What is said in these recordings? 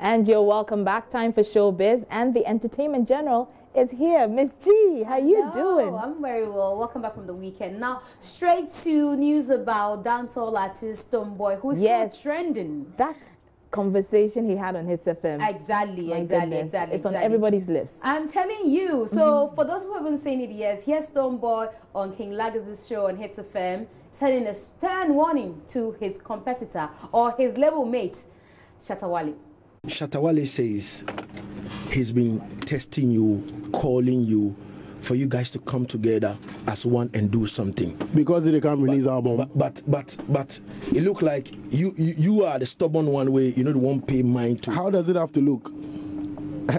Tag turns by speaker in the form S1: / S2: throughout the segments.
S1: And you're welcome back. Time for Showbiz, and the Entertainment General is here. Miss G, how you doing?
S2: I'm very well. Welcome back from the weekend. Now, straight to news about dancehall artist Stonebwoy, who's still trending.
S1: That conversation he had on Hits FM.
S2: Exactly.
S1: It's on everybody's lips.
S2: I'm telling you. So, for those who haven't seen it yet, here's Stonebwoy on King Lagaz's show on Hits FM, sending a stern warning to his competitor or his label mate, Shatta Wale.
S3: Shatta Wale says he's been testing you, calling you, for you guys to come together as one and do something.
S4: Because they can't release album.
S3: But it look like you are the stubborn one way, you know, the one pay mind to.
S4: How does it have to look?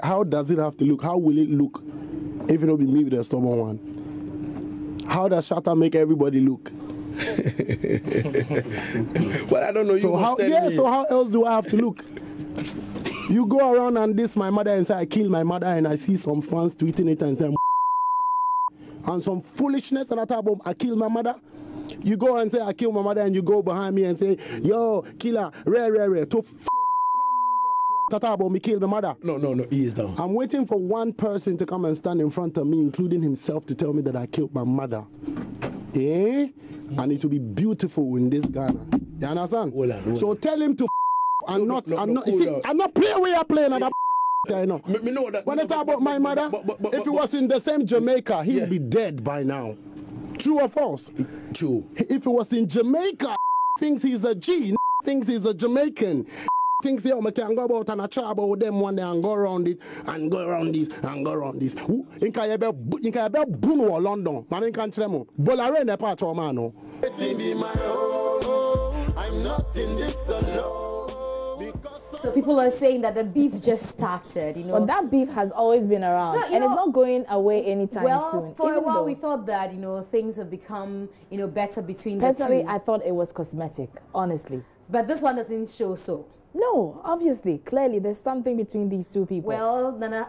S4: How does it have to look? How will it look if it will be me with the stubborn one? How does Shatta make everybody look?
S3: Well, I don't know.
S4: So how else do I have to look? You go around and diss my mother and say I killed my mother, and I see some fans tweeting it and say and some foolishness and I about I killed my mother. You go and say I killed my mother, and you go behind me and say, yo, killer, rare, to Tata about me killed my mother.
S3: No, he is down.
S4: I'm waiting for one person to come and stand in front of me, including himself, to tell me that I killed my mother. And it will be beautiful in this Ghana. You understand? So tell him to I'm not playing where you're playing at I know. When I talk about my mother, if he was in the same Jamaica, he'd be dead by now. True or false?
S3: True.
S4: If he was in Jamaica, thinks he's a G, thinks he's a Jamaican. Thinks, yo, I can go about and I try about them one day and go around it and go around this and go around this. In Kayabel Bruno or London, man in Cantremo. Bolare ne part of man. I'm not in this alone.
S2: So people are saying that the beef just started, you know.
S1: But that beef has always been around, and it's not going away anytime soon.
S2: Well, for a while we thought that, you know, things have become, you know, better between the two.
S1: Personally, I thought it was cosmetic, honestly.
S2: But this one doesn't show so.
S1: No, obviously, clearly, there's something between these two people.
S2: Well, Nana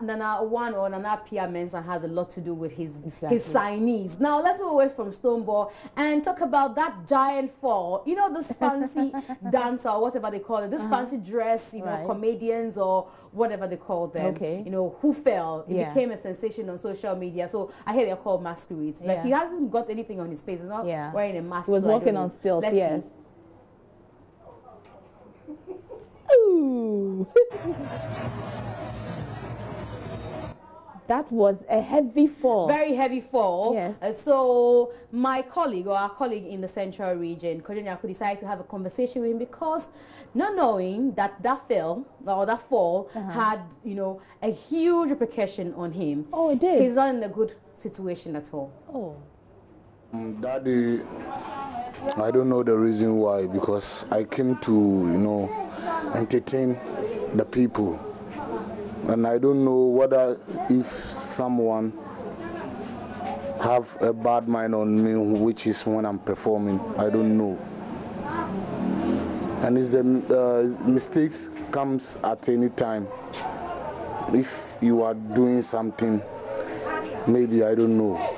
S2: Pia Mensah has a lot to do with his signees. Now, let's move away from Stonebwoy and talk about that giant fall. You know, this fancy dancer or whatever they call it, this fancy dress, you know, comedians or whatever they call them, you know, who fell. It became a sensation on social media. So I hear they're called masquerades. But he hasn't got anything on his face. He's not wearing a mask.
S1: He was walking on stilts, yes. Ooh. That was a heavy fall.
S2: Very heavy fall.
S1: Yes.
S2: So my colleague or our colleague in the central region, Kojenyaku, decided to have a conversation with him because not knowing that that fall had, you know, a huge repercussion on him.
S1: Oh, it did?
S2: He's not in a good situation at all.
S1: Oh.
S5: Daddy, I don't know the reason why, because I came to, you know, entertain the people. And I don't know whether if someone have a bad mind on me, which is when I'm performing, I don't know. And it's mistakes comes at any time. If you are doing something, maybe I don't know.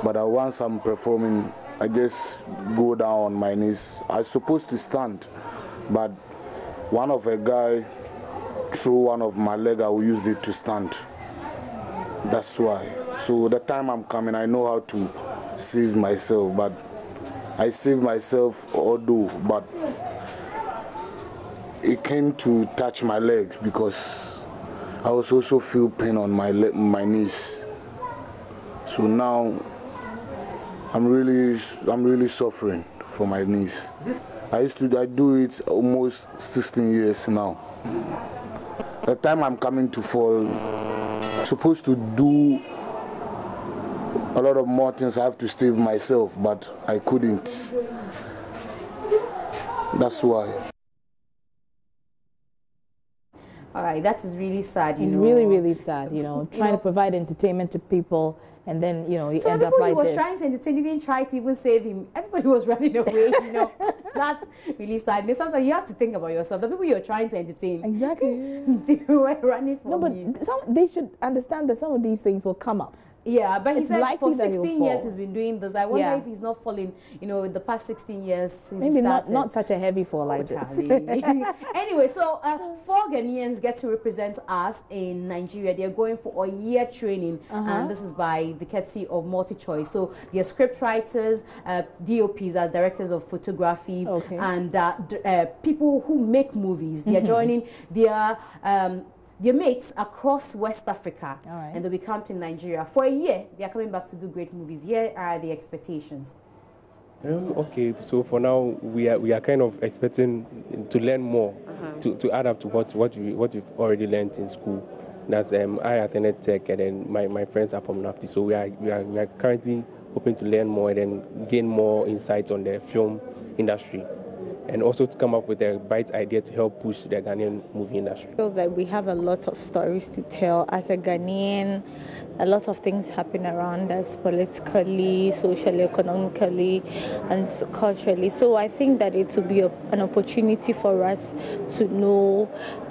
S5: But once I'm performing, I just go down on my knees. I'm supposed to stand, but one of a guy threw one of my leg, I will use it to stand. That's why. So the time I'm coming, I know how to save myself, but I saved myself although, but it came to touch my legs because I was also feel pain on my knees. So now I'm really suffering for my knees. I do it almost 16 years now. The time I'm coming to fall, I'm supposed to do a lot of more things. I have to save myself, but I couldn't. That's why.
S2: All right, that is really sad, you know.
S1: Really, really sad, you know, trying to provide entertainment to people. And then, you know, you end up like this. So the people he was
S2: trying to entertain, didn't try to even save him. Everybody was running away, you know. That's really sad. And sometimes you have to think about yourself. The people you're trying to entertain.
S1: Exactly.
S2: They were running from you.
S1: No, but they should understand that some of these things will come up.
S2: Yeah, but he said for 16 years he's been doing this. I wonder if he's not falling, in the past 16 years since
S1: maybe
S2: he started.
S1: not such a heavy fall like this.
S2: Anyway, so 4 Ghanaians get to represent us in Nigeria. They're going for a year training, and this is by the courtesy of MultiChoice. So they're script writers, DOPs, as directors of photography, and people who make movies. They're joining their mates across West Africa, and they'll be camped in Nigeria for a year. They are coming back to do great movies. Here are the expectations.
S6: Okay, so for now we are kind of expecting to learn more, to add up to what we've already learned in school. That's I attended Tech, and then my friends are from NAFTI. So we are currently hoping to learn more and then gain more insights on the film industry, and also to come up with a bright idea to help push the Ghanaian movie industry.
S7: I feel that we have a lot of stories to tell. As a Ghanaian, a lot of things happen around us politically, socially, economically, and culturally. So I think that it will be an opportunity for us to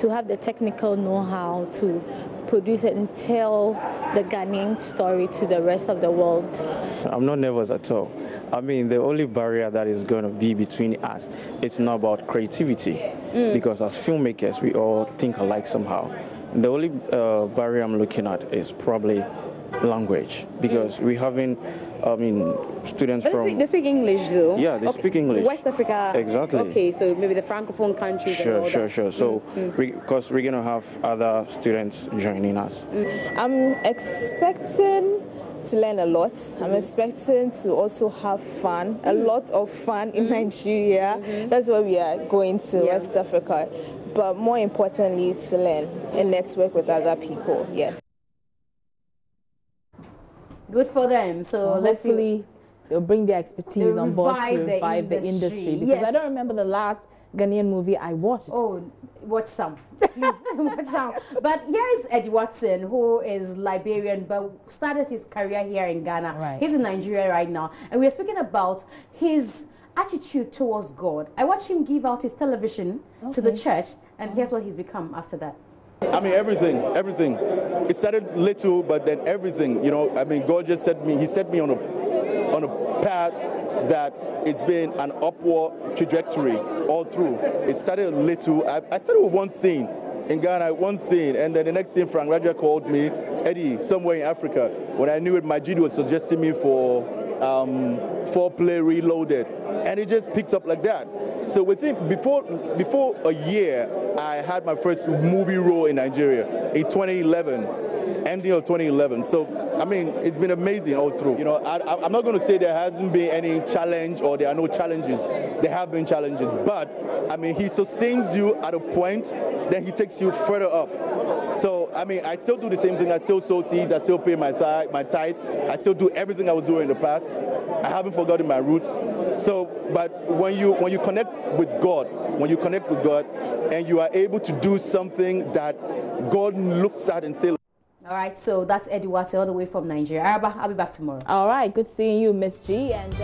S7: have the technical know-how to produce and tell the Ghanaian story to the rest of the world.
S8: I'm not nervous at all. I mean, the only barrier that is going to be between us, it's not about creativity, because as filmmakers, we all think alike somehow. The only barrier I'm looking at is probably language, because we haven't, students from...
S9: They speak English, though?
S8: Yeah, they speak English.
S9: West Africa?
S8: Exactly.
S9: Okay, so maybe the Francophone countries.
S8: Sure. So, because we're going to have other students joining us.
S10: I'm expecting to learn a lot. I'm expecting to also have fun, a lot of fun in Nigeria. That's why we are going to West Africa. But more importantly, to learn and network with other people, yes.
S2: Good for them. So let's see.
S1: They'll bring their expertise on board to revive the industry. Because I don't remember the last Ghanaian movie I watched.
S2: Oh, watch some. Please, watch some. But here is Eddie Watson, who is Liberian, but started his career here in Ghana.
S1: Right.
S2: He's in Nigeria right now. And we're speaking about his attitude towards God. I watched him give out his television to the church, and here's what he's become after that.
S11: I mean, everything. It started little, but then everything, God just set me on a path that it's been an upward trajectory all through. It started little. I started with one scene in Ghana, and then the next thing, Frank Raja called me, Eddie, somewhere in Africa. When I knew it, my GD was suggesting me for Foreplay Reloaded, and it just picked up like that. So before a year, I had my first movie role in Nigeria in 2011, ending of 2011. So, I mean, it's been amazing all through. I'm not going to say there hasn't been any challenge or there are no challenges. There have been challenges, but, I mean, he sustains you at a point, then he takes you further up. So, I mean, I still do the same thing. I still sow seeds. I still pay my tithe. I still do everything I was doing in the past. I haven't forgotten my roots. So, but when you connect with God, and you are able to do something that God looks at and says.
S2: All right, so that's Eddie Watson all the way from Nigeria. Araba, I'll be back tomorrow.
S1: All right, good seeing you, Miss G. And